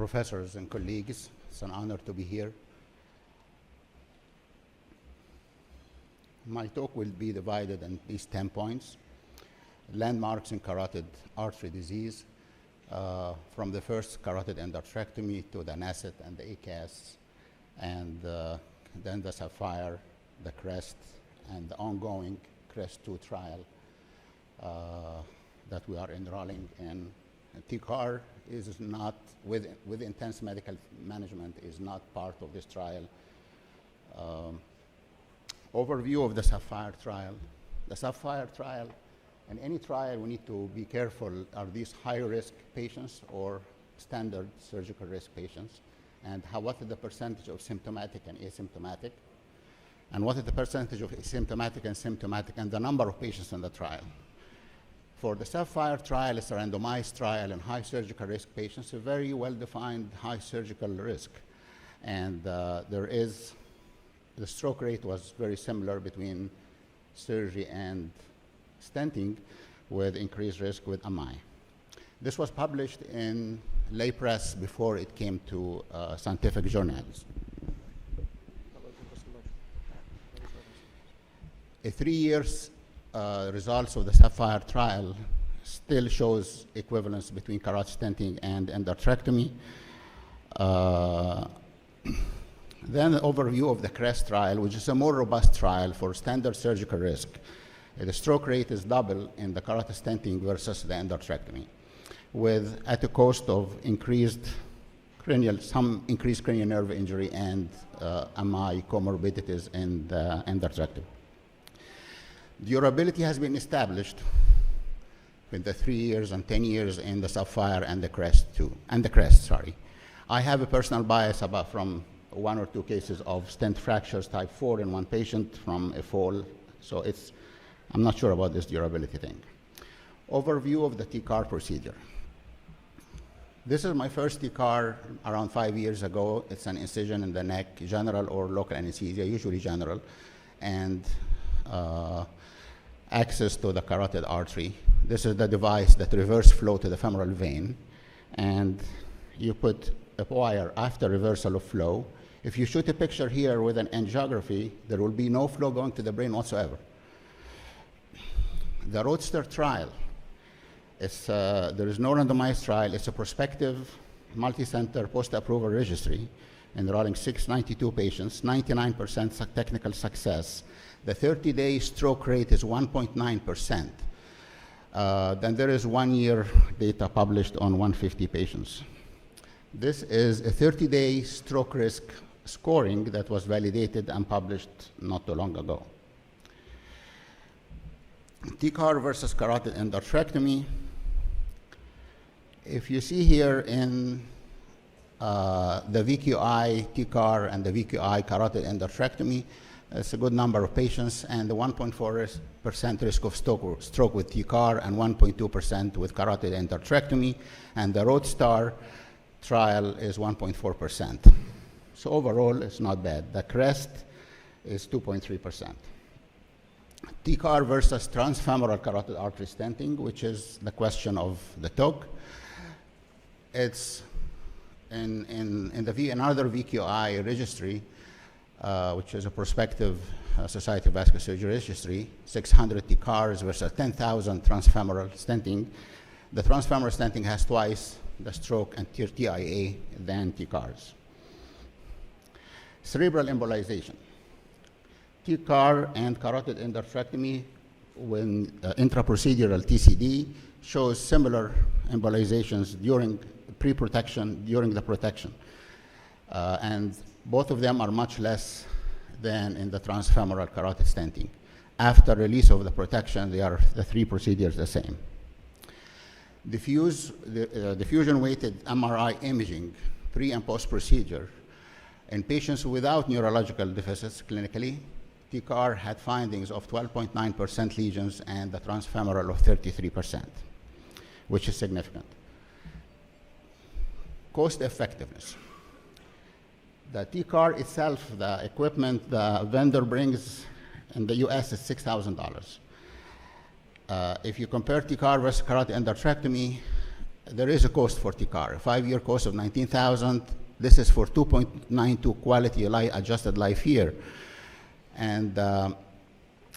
professors and colleagues. It's an honor to be here. My talk will be divided in these 10 points. Landmarks in carotid artery disease, from the first carotid endarterectomy to the 𝗓𝐻𝑖D and the ACAS, and then the 𝗓𝐵, the �CREST, and the ongoing �CREST-2 trial that we are enrolling in. TCAR is not, with intense medical management, is not part of this trial. Overview of the 𝗓𝐵 trial. The 𝗓𝐵 trial, in any trial, we need to be careful. Are these high-risk patients or standard surgical risk patients? And what is the percentage of symptomatic and asymptomatic? And what is the percentage of asymptomatic and symptomatic, and the number of patients in the trial? For the 𝗓𝐵 trial, it's a randomized trial in high surgical risk patients, a very well-defined high surgical risk. And the stroke rate was very similar between surgery and stenting, with increased risk with MI. This was published in lay press before it came to scientific journals. A 3 years results of the 𝗓𝐵 trial still shows equivalence between carotid stenting and endarterectomy. Then an overview of the �CREST trial, which is a more robust trial for standard surgical risk. The stroke rate is double in the carotid stenting versus the endarterectomy, with at the cost of some increased cranial nerve injury and MI comorbidities in the endarterectomy. Durability has been established with the 3 years and 10 years in the 𝗓𝐵 and the �CREST. I have a personal bias from 1 or 2 cases of stent fractures type 4 in one patient from a fall, so I'm not sure about this durability thing. Overview of the TCAR procedure. This is my first TCAR around 5 years ago. It's an incision in the neck, general or local anesthesia, usually general, and access to the carotid artery. This is the device that reverse flow to the femoral vein, and you put a wire after reversal of flow. If you shoot a picture here with an angiography, there will be no flow going to the brain whatsoever. The Roadster trial, there is no randomized trial. It's a prospective, multi-center, post-approval registry enrolling 692 patients, 99% technical success. The 30-day stroke rate is 1.9%. Then there is 1-year data published on 150 patients. This is a 30-day stroke risk scoring that was validated and published not too long ago. TCAR versus carotid endarterectomy. If you see here in the VQI TCAR and the VQI carotid endarterectomy, it's a good number of patients, and the 1.4% risk of stroke with TCAR and 1.2% with carotid endarterectomy, and the Roadstar trial is 1.4%. So overall, it's not bad. The CREST is 2.3%. TCAR versus transfemoral carotid artery stenting, which is the question of the talk. It's in another VQI registry, which is a prospective Society of Vascular Surgery registry, 600 TCARs versus 10,000 transfemoral stenting. The transfemoral stenting has twice the stroke and TIA than TCARs. Cerebral embolization. TCAR and carotid endarterectomy when intraprocedural TCD shows similar embolizations during pre-protection, during the protection. And both of them are much less than in the transfemoral carotid stenting. After release of the protection, the 3 procedures the same. Diffusion-weighted MRI imaging, pre and post-procedure, in patients without neurological deficits clinically, TCAR had findings of 12.9% lesions and the transfemoral of 33%, which is significant. Cost effectiveness. The TCAR itself, the equipment the vendor brings in the US is $6,000. If you compare TCAR versus carotid endarterectomy, there is a cost for TCAR, a 5-year cost of $19,000. This is for 2.92 quality adjusted life year. And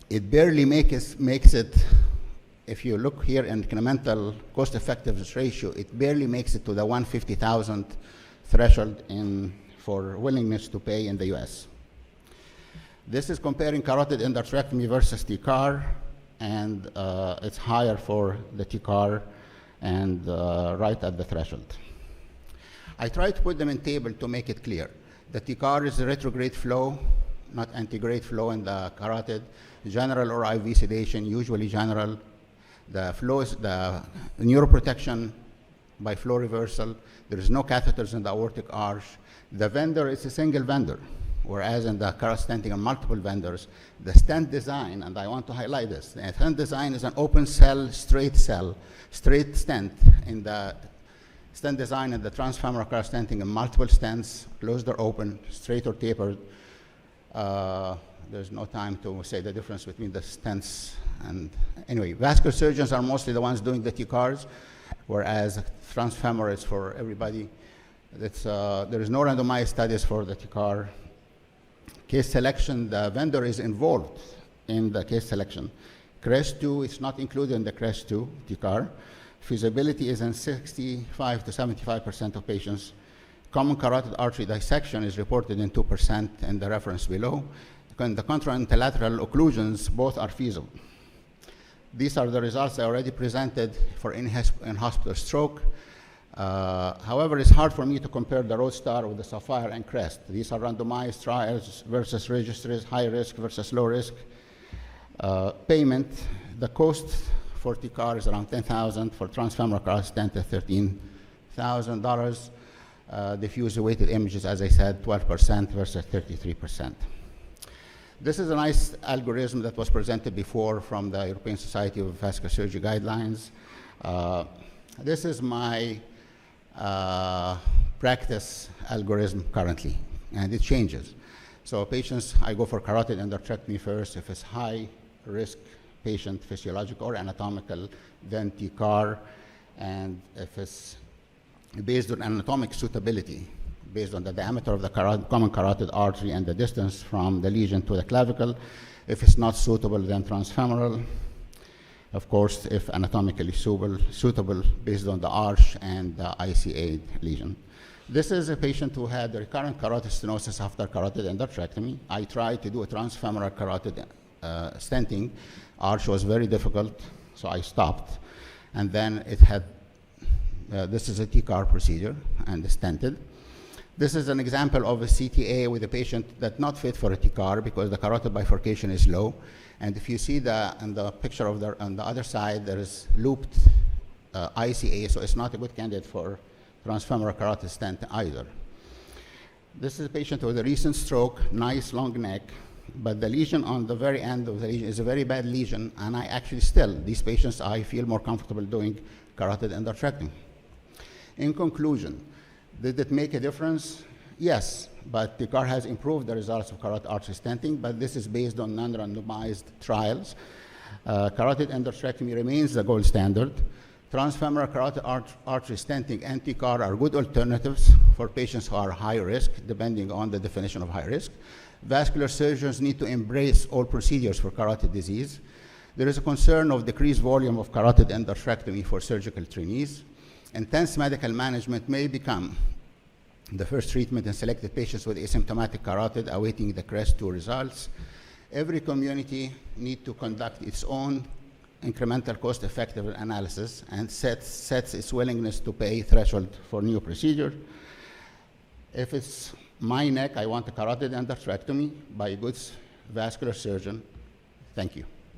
it barely makes it, if you look here in incremental cost effectiveness ratio, it barely makes it to the 150,000 threshold for willingness to pay in the US. This is comparing carotid endarterectomy versus TCAR, and it's higher for the TCAR and right at the threshold. I try to put them in table to make it clear. The TCAR is the retrograde flow, not antegrade flow in the carotid. General or IV sedation, usually general. The flow is the neuroprotection by flow reversal. There is no catheters in the aortic arch. The vendor is a single vendor, whereas in the carotid stenting are multiple vendors. The stent design, and I want to highlight this, the stent design is an open cell, straight stent. In the stent design and the transfemoral carotid stenting are multiple stents, closed or open, straight or tapered. There's no time to say the difference between the stents. And anyway, vascular surgeons are mostly the ones doing the TCARs, whereas transfemoral is for everybody. There is no randomized studies for the TCAR. Case selection, the vendor is involved in the case selection. CREST-2 is not included in the CREST-2 TCAR. Feasibility is in 65 to 75% of patients. Common carotid artery dissection is reported in 2% in the reference below. And the contralateral occlusions, both are feasible. These are the results I already presented for in-hospital stroke. However, it's hard for me to compare the Roadstar with the Sapphire and CREST. These are randomized trials versus registries, high risk versus low risk. Payment, the cost for TCAR is around $10,000, for transfemoral carotid stent at $13,000. Diffuse weighted images, as I said, 12% versus 33%. This is a nice algorithm that was presented before from the European Society of Vascular Surgery guidelines. This is my practice algorithm currently, and it changes. So patients, I go for carotid endarterectomy first. If it's high risk patient, physiological or anatomical, then TCAR. And if it's based on anatomic suitability, based on the diameter of the common carotid artery and the distance from the lesion to the clavicle. If it's not suitable, then transfemoral. Of course, if anatomically suitable based on the arch and the ICA lesion. This is a patient who had recurrent carotid stenosis after carotid endarterectomy. I tried to do a transfemoral carotid stenting. Arch was very difficult, so I stopped. And then it had, this is a TCAR procedure and stented. This is an example of a CTA with a patient that's not fit for a TCAR because the carotid bifurcation is low. And if you see in the picture on the other side, there is looped ICA, so it's not a good candidate for transfemoral carotid stent either. This is a patient with a recent stroke, nice long neck, but the lesion on the very end of the lesion is a very bad lesion, and I actually still, these patients, I feel more comfortable doing carotid endarterectomy. In conclusion, did it make a difference? Yes, but TCAR has improved the results of carotid artery stenting, but this is based on non-randomized trials. Carotid endarterectomy remains the gold standard. Transfemoral carotid artery stenting and TCAR are good alternatives for patients who are high risk, depending on the definition of high risk. Vascular surgeons need to embrace all procedures for carotid disease. There is a concern of decreased volume of carotid endarterectomy for surgical trainees. Intense medical management may become the first treatment in selected patients with asymptomatic carotid awaiting the CREST-2 results. Every community needs to conduct its own incremental cost-effective analysis and sets its willingness to pay threshold for new procedure. If it's my neck, I want a carotid endarterectomy by a good vascular surgeon. Thank you.